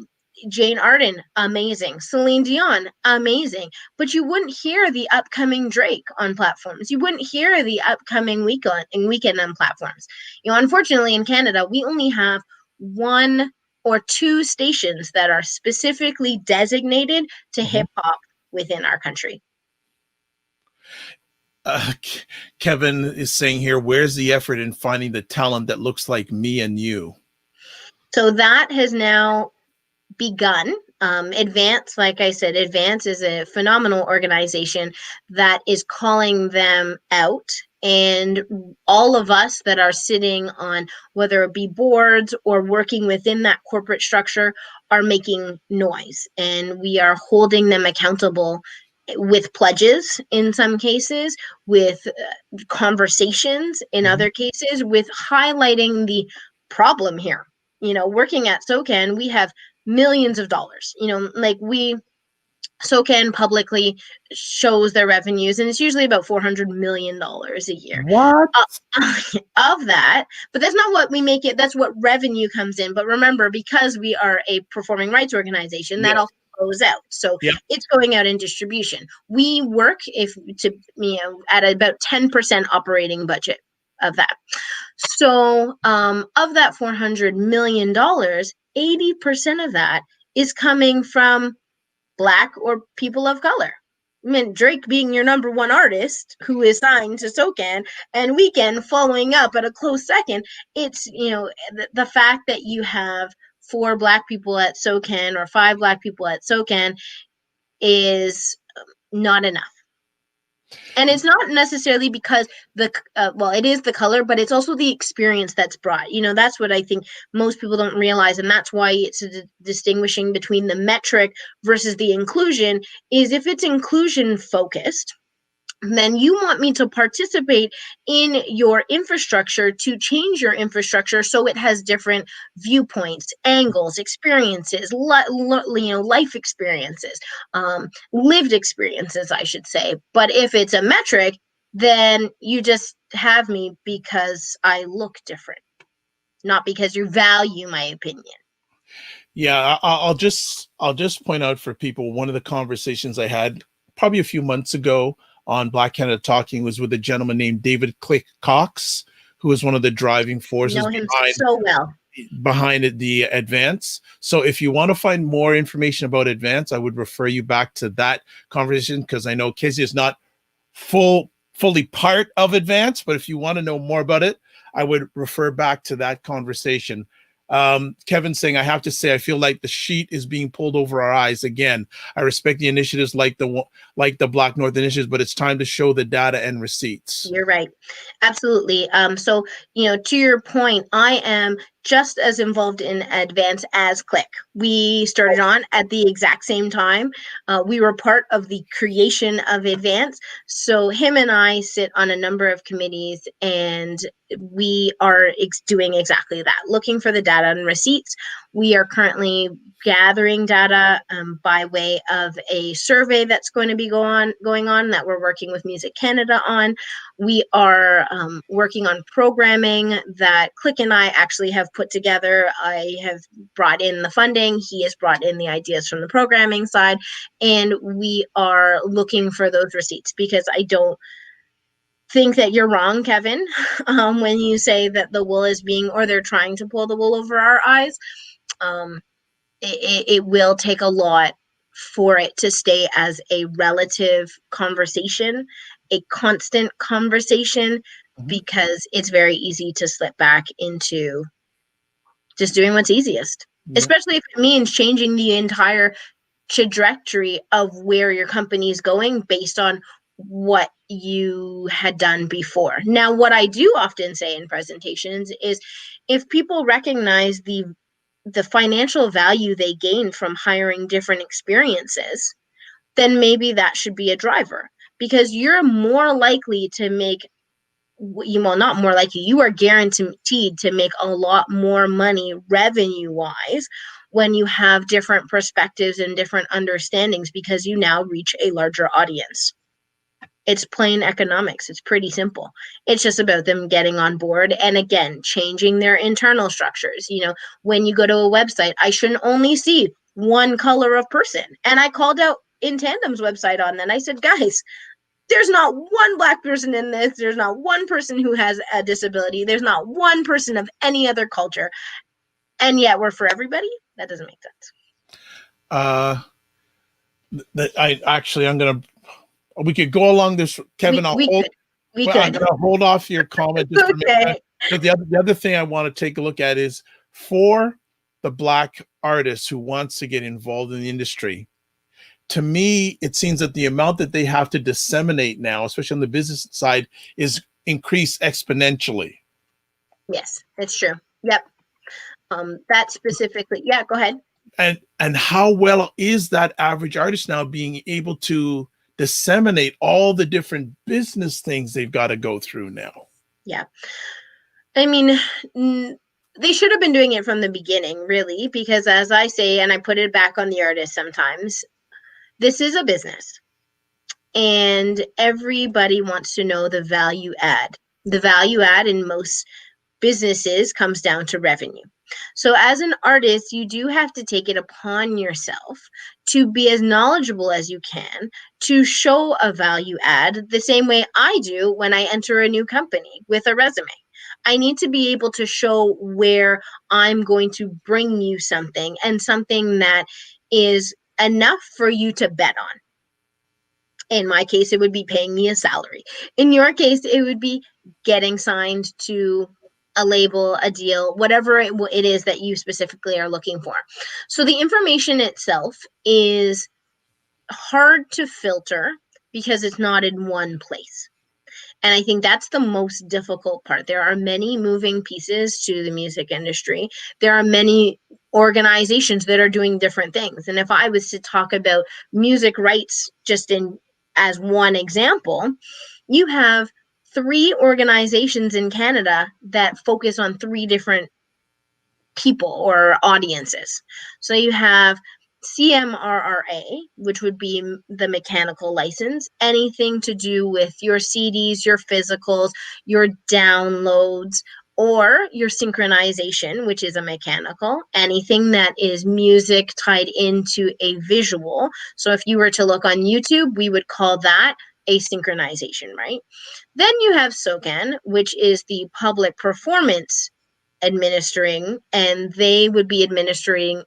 Jane Arden, amazing. Celine Dion, amazing. But you wouldn't hear the upcoming Drake on platforms. You wouldn't hear the upcoming Weekend on platforms. Unfortunately, in Canada, we only have one or two stations that are specifically designated to hip hop within our country. Kevin is saying here, where's the effort in finding the talent that looks like me and you? So that has now begun. Advance, like I said, Advance is a phenomenal organization that is calling them out. And all of us that are sitting on, whether it be boards or working within that corporate structure, are making noise. And we are holding them accountable with pledges in some cases, with conversations in other cases, with highlighting the problem here. Working at SOCAN, we have millions of dollars. SOCAN publicly shows their revenues, and it's usually about $400 million a year. What? Of that, but that's not what we make it. That's what revenue comes in. But remember, because we are a performing rights organization, that also goes out. So it's going out in distribution. We work at about 10% operating budget of that. So of that $400 million, 80% of that is coming from Black or people of color. I mean, Drake being your number one artist who is signed to SOCAN, and Weekend following up at a close second. It's, the fact that you have 4 Black people at SOCAN or 5 Black people at SOCAN is not enough. And it's not necessarily because it is the color, but it's also the experience that's brought. That's what I think most people don't realize. And that's why it's distinguishing between the metric versus the inclusion is if it's inclusion focused, then you want me to participate in your infrastructure to change your infrastructure so it has different viewpoints, angles, experiences, life experiences, lived experiences, I should say. But if it's a metric, then you just have me because I look different, not because you value my opinion. Yeah, I'll just point out for people, one of the conversations I had probably a few months ago on Black Canada Talking was with a gentleman named David Click Cox, who is one of the driving forces behind the Advance. So if you want to find more information about Advance, I would refer you back to that conversation, because I know Keziah is not fully part of Advance, but if you want to know more about it, I would refer back to that conversation. Kevin saying, I have to say, I feel like the sheet is being pulled over our eyes again. I respect the initiatives like the Black North initiatives, but it's time to show the data and receipts. You're right. Absolutely. So, to your point, I am just as involved in Advance as Click. We started on at the exact same time. We were part of the creation of Advance. So him and I sit on a number of committees, and we are doing exactly that, looking for the data and receipts. We are currently gathering data by way of a survey that's going to be going on that we're working with Music Canada on. We are working on programming that Click and I actually have put together. I have brought in the funding. He has brought in the ideas from the programming side. And we are looking for those receipts, because I don't think that you're wrong, Kevin, when you say that the wool is or they're trying to pull the wool over our eyes. It will take a lot for it to stay as a relative conversation, a constant conversation, because it's very easy to slip back into just doing what's easiest, especially if it means changing the entire trajectory of where your company is going based on what you had done before. Now, what I do often say in presentations is if people recognize the financial value they gain from hiring different experiences, then maybe that should be a driver, because you're more likely to make, well, not more likely, you are guaranteed to make a lot more money revenue wise when you have different perspectives and different understandings, because you now reach a larger audience. It's plain economics. It's pretty simple. It's just about them getting on board and, again, changing their internal structures. When you go to a website, I shouldn't only see one color of person. And I called out In Tandem's website on that. I said, guys, there's not one Black person in this. There's not one person who has a disability. There's not one person of any other culture. And yet we're for everybody? That doesn't make sense. I'm going to, we could go along this, Kevin. We could. I'm going to hold off your comment just for a minute. Okay. But the other thing I want to take a look at is for the Black artist who wants to get involved in the industry. To me, it seems that the amount that they have to disseminate now, especially on the business side, is increased exponentially. Yes, it's true. Yep. That specifically, yeah, go ahead. And how well is that average artist now being able to disseminate all the different business things they've got to go through now? Yeah. I mean, they should have been doing it from the beginning, really, because as I say, and I put it back on the artist sometimes, this is a business. And everybody wants to know the value add. The value add in most businesses comes down to revenue. So as an artist, you do have to take it upon yourself to be as knowledgeable as you can, to show a value add the same way I do when I enter a new company with a resume. I need to be able to show where I'm going to bring you something, and something that is enough for you to bet on. In my case, it would be paying me a salary. In your case, it would be getting signed to a label, a deal, whatever it is that you specifically are looking for. So the information itself is hard to filter because it's not in one place. And I think that's the most difficult part. There are many moving pieces to the music industry. There are many organizations that are doing different things. And if I was to talk about music rights just as one example, you have 3 organizations in Canada that focus on 3 different people or audiences. So you have CMRRA, which would be the mechanical license, anything to do with your CDs, your physicals, your downloads, or your synchronization, which is a mechanical, anything that is music tied into a visual. So if you were to look on YouTube, we would call that a synchronization, right? Then you have SOCAN, which is the public performance administering, and they would be administering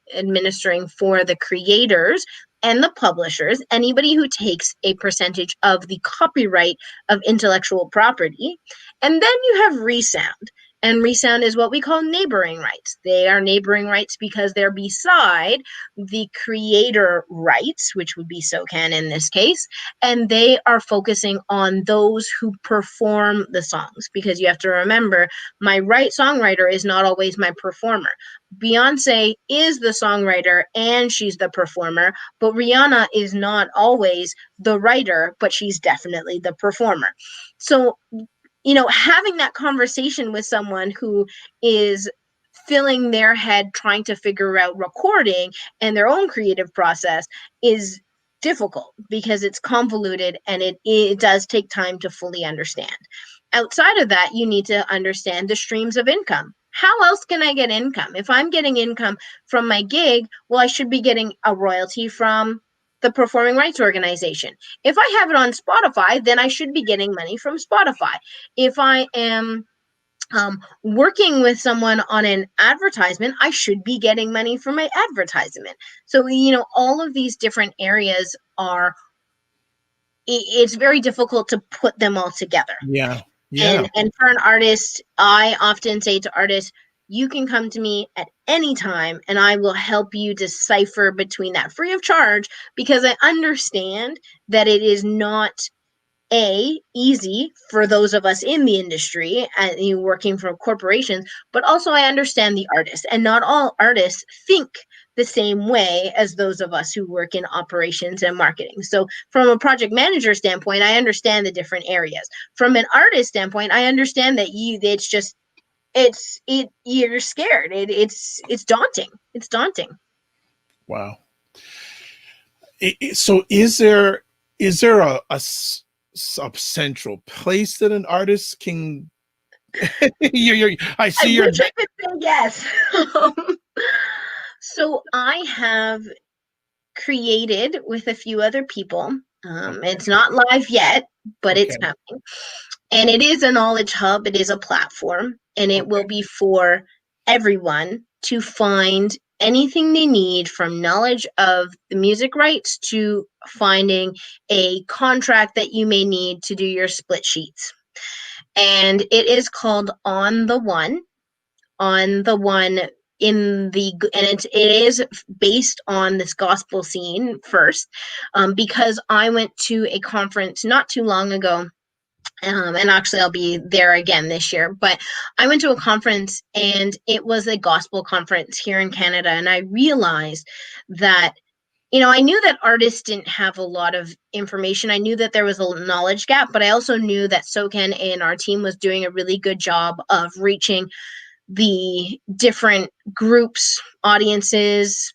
for the creators and the publishers, anybody who takes a percentage of the copyright of intellectual property. And then you have Resound. And Resound is what we call neighboring rights. They are neighboring rights because they're beside the creator rights, which would be SOCAN in this case, and they are focusing on those who perform the songs, because you have to remember, my songwriter is not always my performer. Beyonce is the songwriter and she's the performer, but Rihanna is not always the writer, but she's definitely the performer. So having that conversation with someone who is filling their head trying to figure out recording and their own creative process is difficult because it's convoluted, and it does take time to fully understand. Outside of that, you need to understand the streams of income. How else can I get income? If I'm getting income from my gig, well, I should be getting a royalty from the performing rights organization. If I have it on Spotify, then I should be getting money from Spotify. If I am working with someone on an advertisement, I should be getting money from my advertisement. So, all of these different areas it's very difficult to put them all together. Yeah. And for an artist, I often say to artists, you can come to me at any time and I will help you decipher between that free of charge, because I understand that it is not easy for those of us in the industry and working for corporations, but also I understand the artists, and not all artists think the same way as those of us who work in operations and marketing. So from a project manager standpoint, I understand the different areas. From an artist standpoint, I understand that you're scared. It's daunting. It's daunting. Wow. So is there a central place that an artist can I see I your wish I could say yes. So I have created with a few other people. It's not live yet, but it's okay. coming. And it is a knowledge hub. It is a platform, and it will be for everyone to find anything they need, from knowledge of the music rights to finding a contract that you may need to do your split sheets. And it is called On the One. On the One it is based on this gospel scene first, because I went to a conference not too long ago. And actually I'll be there again this year, but I went to a conference, and it was a gospel conference here in Canada. And I realized that, I knew that artists didn't have a lot of information. I knew that there was a knowledge gap, but I also knew that SOCAN and our team was doing a really good job of reaching the different groups, audiences,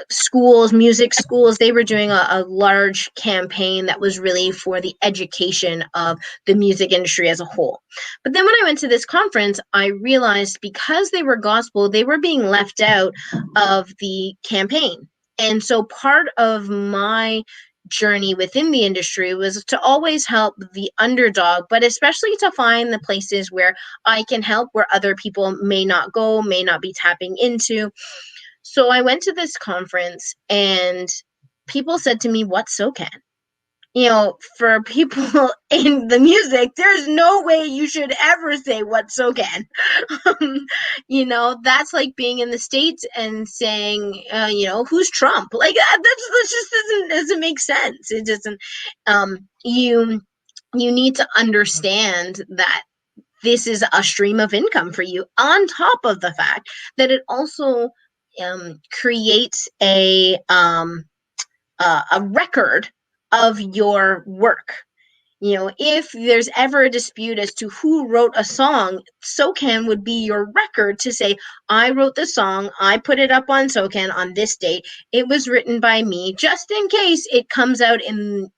schools, music schools. They were doing a large campaign that was really for the education of the music industry as a whole. But then when I went to this conference, I realized because they were gospel, they were being left out of the campaign. And so part of my journey within the industry was to always help the underdog, but especially to find the places where I can help, where other people may not go, may not be tapping into. So I went to this conference, and people said to me, "What's SOCAN?" For people in the music, there's no way you should ever say what's SOCAN. That's like being in the States and saying, who's Trump? Like that just doesn't make sense. It doesn't. You need to understand that this is a stream of income for you, on top of the fact that it also creates a record of your work. If there's ever a dispute as to who wrote a song, SOCAN would be your record to say, I wrote the song, I put it up on SOCAN on this date, it was written by me, just in case it comes out in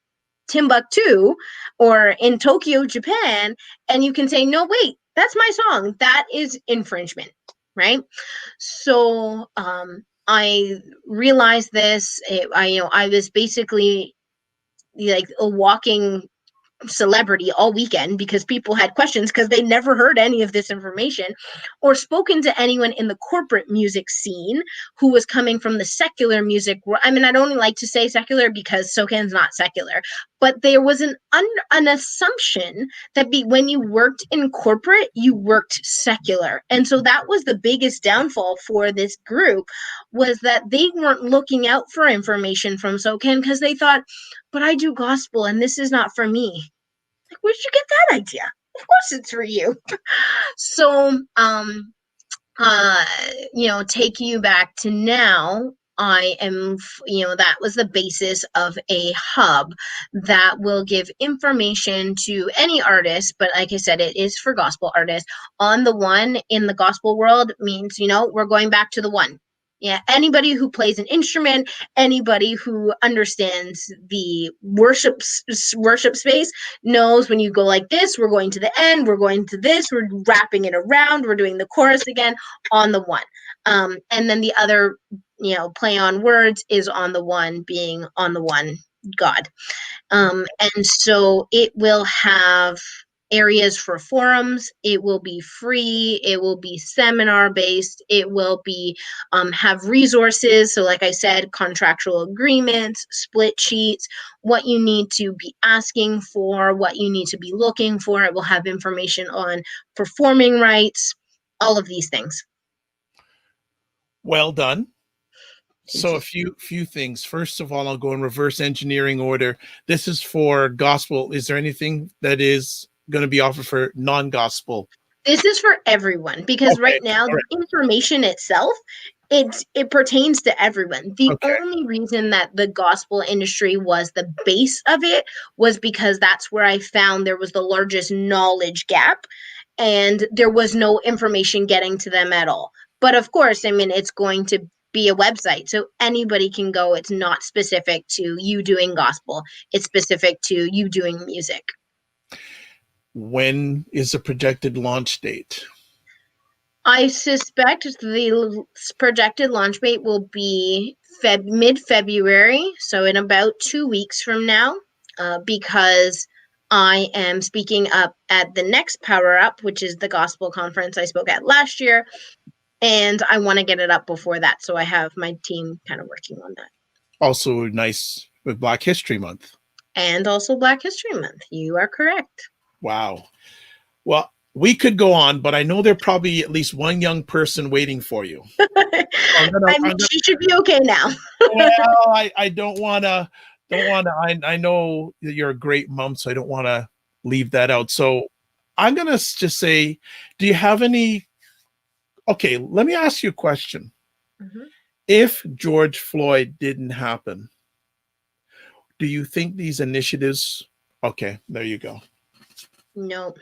Timbuktu or in Tokyo, Japan, and you can say, no, wait, that's my song. That is infringement, right? So I realized this. I was basically like a walking celebrity all weekend, because people had questions because they never heard any of this information or spoken to anyone in the corporate music scene who was coming from the secular music. I mean, I don't like to say secular because SOCAN's not secular, but there was an assumption that when you worked in corporate, you worked secular. And so that was the biggest downfall for this group, was that they weren't looking out for information from SOCAN because they thought, but I do gospel and this is not for me. Like, where'd you get that idea? Of course it's for you. So, take you back to now. I am, that was the basis of a hub that will give information to any artist. But like I said, it is for gospel artists. On the One in the gospel world means, we're going back to the one. Yeah, anybody who plays an instrument, anybody who understands the worship space knows when you go like this, we're going to the end, we're going to this, we're wrapping it around, we're doing the chorus again, on the one. And then the other, play on words is on the one being on the one God. And so it will have areas for forums. It will be free. It will be seminar based. It will be have resources. So like I said, contractual agreements, split sheets, what you need to be asking for, what you need to be looking for. It will have information on performing rights, all of these things. Well done. So a few things. First of all, I'll go in reverse engineering order. This is for gospel. Is there anything that is going to be offered for non-gospel? This is for everyone because Okay. right now All right. the information itself, it pertains to everyone. The Okay. only reason that the gospel industry was the base of it was because that's where I found there was the largest knowledge gap, and there was no information getting to them at all. But of course, I mean, it's going to be a website, so anybody can go. It's not specific to you doing gospel. It's specific to you doing music. When is the projected launch date? I suspect the projected launch date will be mid-February, so in about 2 weeks from now, because I am speaking up at the next Power Up, which is the gospel conference I spoke at last year, and I want to get it up before that, so I have my team kind of working on that. Also nice with Black History Month. And also Black History Month. You are correct. Wow. Well, we could go on, but I know there's probably at least one young person waiting for you. She should be okay now. Well, I don't want to. I know that you're a great mom, so I don't want to leave that out. So I'm gonna just say, do you have any? Okay, let me ask you a question. Mm-hmm. If George Floyd didn't happen, do you think these initiatives? Okay, there you go. No,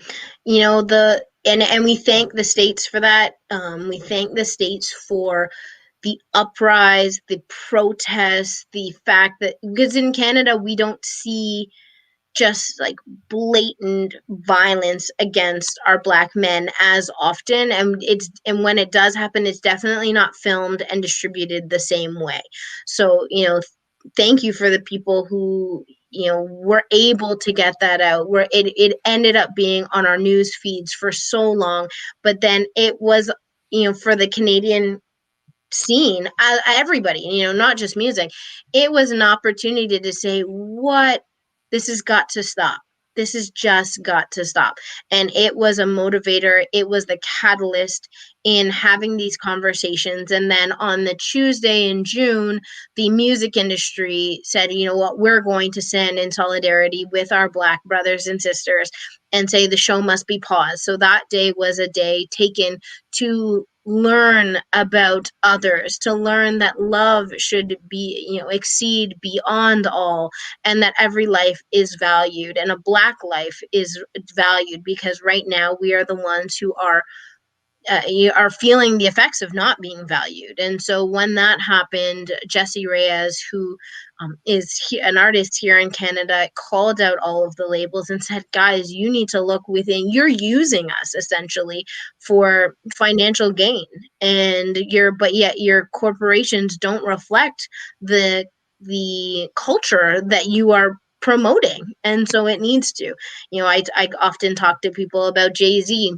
and we thank the states for that. We thank the states for the uprise, the protests, the fact that because in Canada we don't see just like blatant violence against our Black men as often, and when it does happen, it's definitely not filmed and distributed the same way. So thank you for the people who were able to get that out, where it ended up being on our news feeds for so long, but then it was for the Canadian scene, everybody, not just music, it was an opportunity to say, what, this has got to stop. This has just got to stop. And it was a motivator. It was the catalyst in having these conversations. And then on the Tuesday in June, the music industry said, you know what, we're going to send in solidarity with our Black brothers and sisters and say the show must be paused. So that day was a day taken to learn about others, to learn that love should be, exceed beyond all, and that every life is valued and a Black life is valued, because right now we are the ones who are feeling the effects of not being valued. And so when that happened, Jesse Reyes, who is an artist here in Canada, called out all of the labels and said, guys, you need to look within. You're using us essentially for financial gain, but yet your corporations don't reflect the culture that you are promoting. And so it needs to. I often talk to people about Jay-Z.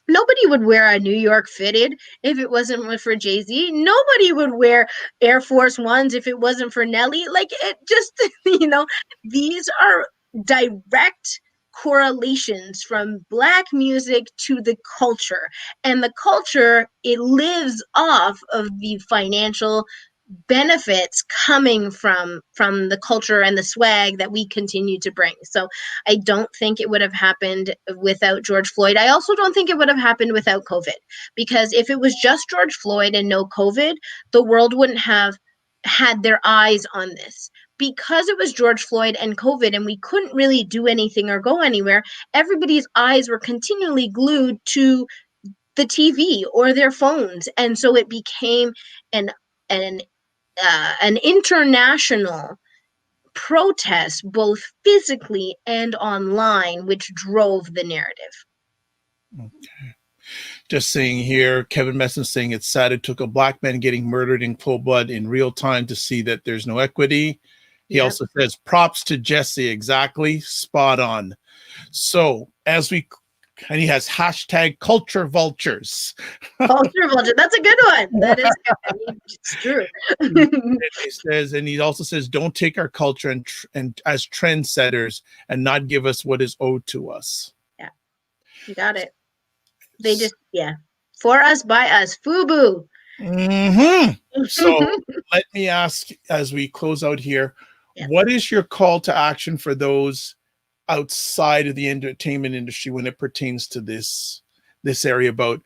Nobody would wear a New York fitted if it wasn't for Jay-Z. Nobody would wear Air Force Ones if it wasn't for Nelly. Like, it just, these are direct correlations from Black music to the culture. And the culture, it lives off of the financial benefits coming from the culture and the swag that we continue to bring. So I don't think it would have happened without George Floyd. I also don't think it would have happened without COVID, because if it was just George Floyd and no COVID, the world wouldn't have had their eyes on this. Because it was George Floyd and COVID and we couldn't really do anything or go anywhere, everybody's eyes were continually glued to the TV or their phones. And so it became an international protest, both physically and online, which drove the narrative. Okay. Just saying here, Kevin Messon saying it's sad it took a Black man getting murdered in cold blood in real time to see that there's no equity. He also says props to Jesse. Exactly. Spot on. So and he has hashtag culture vultures. Culture vulture. That's a good one. That is good. It's true. And he also says, don't take our culture and as trendsetters and not give us what is owed to us. Yeah, you got it. They just, for us, by us, FUBU. So let me ask as we close out here, Yeah. what is your call to action for those outside of the entertainment industry when it pertains to this area about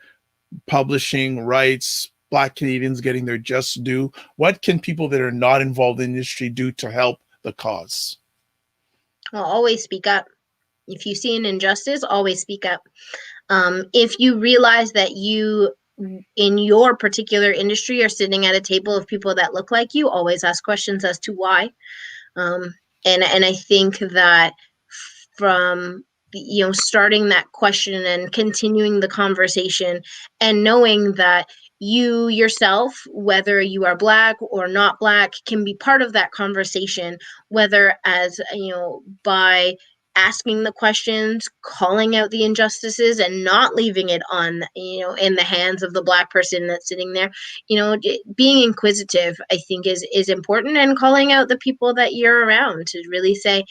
publishing rights, Black Canadians getting their just due? What can people that are not involved in the industry do to help the cause? I'll always speak up. If you see an injustice, always speak up. If you realize that you, in your particular industry, are sitting at a table of people that look like you, always ask questions as to why. Um, and I think that from starting that question and continuing the conversation and knowing that you yourself, whether you are Black or not Black, can be part of that conversation, whether as by asking the questions, calling out the injustices, and not leaving it on in the hands of the Black person that's sitting there. Being inquisitive, I think, is important, and calling out the people that you're around to really say,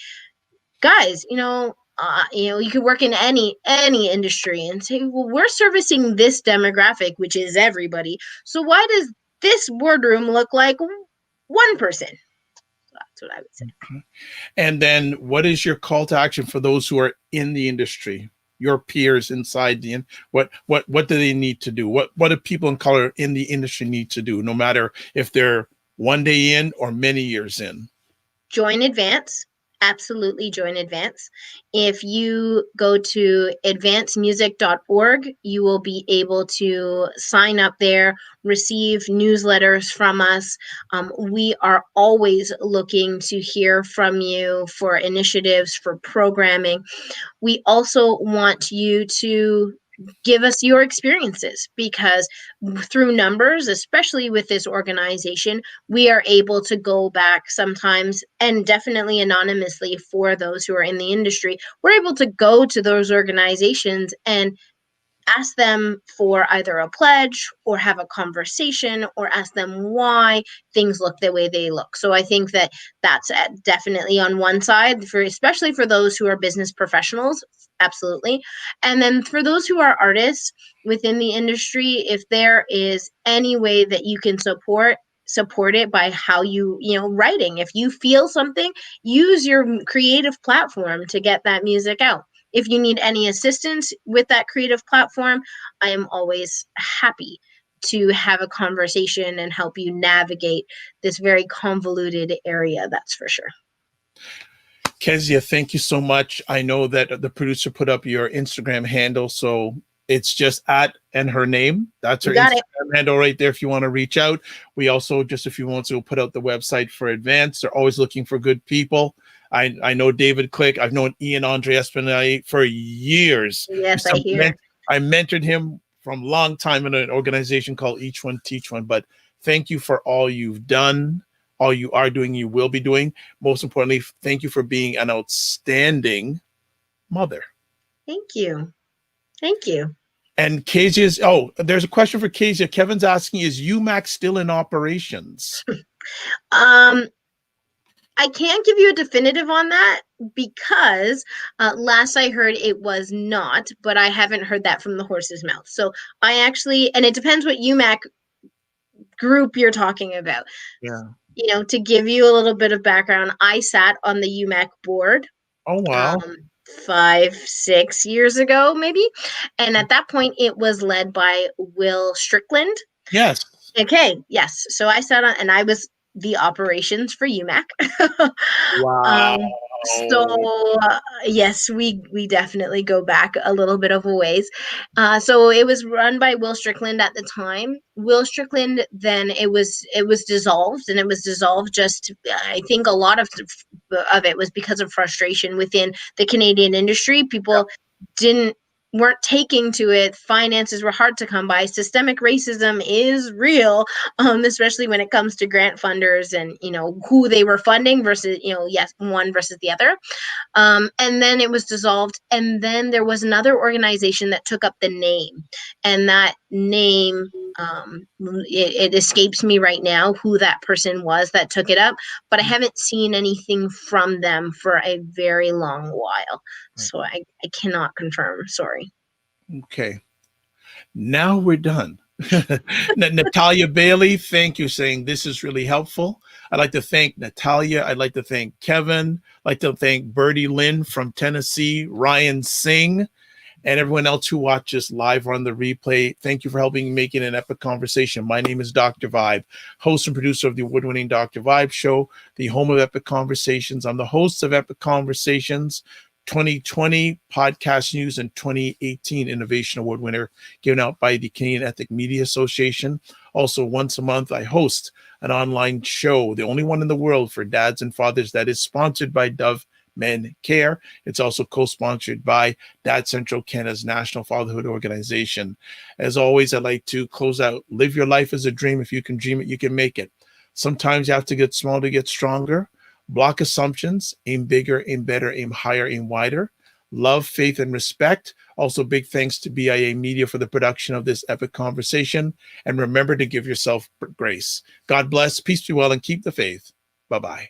guys, you could work in any industry and say, well, we're servicing this demographic, which is everybody. So why does this boardroom look like one person? That's what I would say. And then what is your call to action for those who are in the industry, your peers inside what do they need to do? What do people in color in the industry need to do, no matter if they're one day in or many years in? Join Advance. Absolutely join Advance. If you go to advancemusic.org, you will be able to sign up there, receive newsletters from us. We are always looking to hear from you for initiatives, for programming. We also want you to give us your experiences, because through numbers, especially with this organization, we are able to go back sometimes, and definitely anonymously for those who are in the industry, we're able to go to those organizations and ask them for either a pledge or have a conversation or ask them why things look the way they look. So I think that that's definitely on one side, especially for those who are business professionals. Absolutely. And then for those who are artists within the industry, if there is any way that you can support it by how writing. If you feel something, use your creative platform to get that music out. If you need any assistance with that creative platform, I am always happy to have a conversation and help you navigate this very convoluted area, that's for sure. Keziah, thank you so much. I know that the producer put up your Instagram handle, so it's just at and her name. That's her Instagram handle right there if you want to reach out. We also, just a few moments ago, put out the website for Advance. They're always looking for good people. I know David Click. I've known Ian Andre Espinay for years. Yes, I hear. I mentored him from a long time in an organization called Each One Teach One. But thank you for all you've done, all you are doing, you will be doing. Most importantly, thank you for being an outstanding mother. Thank you. Thank you. And Keziah's, there's a question for Keziah. Kevin's asking, is UMAC still in operations? I can't give you a definitive on that because last I heard it was not, but I haven't heard that from the horse's mouth. So I actually, and it depends what UMAC group you're talking about. Yeah. To give you a little bit of background, I sat on the UMAC board. Oh, wow. 5-6 years ago, maybe. And at that point, it was led by Will Strickland. Yes. Okay. Yes. So I sat on, and I was the operations for UMAC. Wow. Yes, we definitely go back a little bit of a ways. So it was run by Will Strickland at the time. Will Strickland, then it was dissolved, and it was dissolved just, I think a lot of it was because of frustration within the Canadian industry. People weren't taking to it. Finances were hard to come by. Systemic racism is real, especially when it comes to grant funders and who they were funding versus one versus the other. And then it was dissolved, and then there was another organization that took up the name, and that name, it escapes me right now who that person was that took it up, but I haven't seen anything from them for a very long while. So I cannot confirm. Sorry. Okay. Now we're done. Natalia Bailey, thank you, saying this is really helpful. I'd like to thank Natalia. I'd like to thank Kevin. I'd like to thank Birdie Lynn from Tennessee, Ryan Singh, and everyone else who watches live or on the replay. Thank you for helping make it an epic conversation. My name is Dr. Vibe, host and producer of the award-winning Dr. Vibe Show, the home of epic conversations. I'm the host of Epic Conversations 2020 Podcast News and 2018 Innovation Award winner, given out by the Canadian Ethnic Media Association. Also, once a month, I host an online show, the only one in the world for dads and fathers, that is sponsored by Dove Men Care. It's also co-sponsored by Dad Central, Canada's national fatherhood organization. As always, I'd like to close out. Live your life as a dream. If you can dream it, you can make it. Sometimes you have to get small to get stronger. Block assumptions, aim bigger, aim better, aim higher, aim wider. Love, faith, and respect. Also, big thanks to BIA Media for the production of this epic conversation. And remember to give yourself grace. God bless, peace be well, and keep the faith. Bye-bye.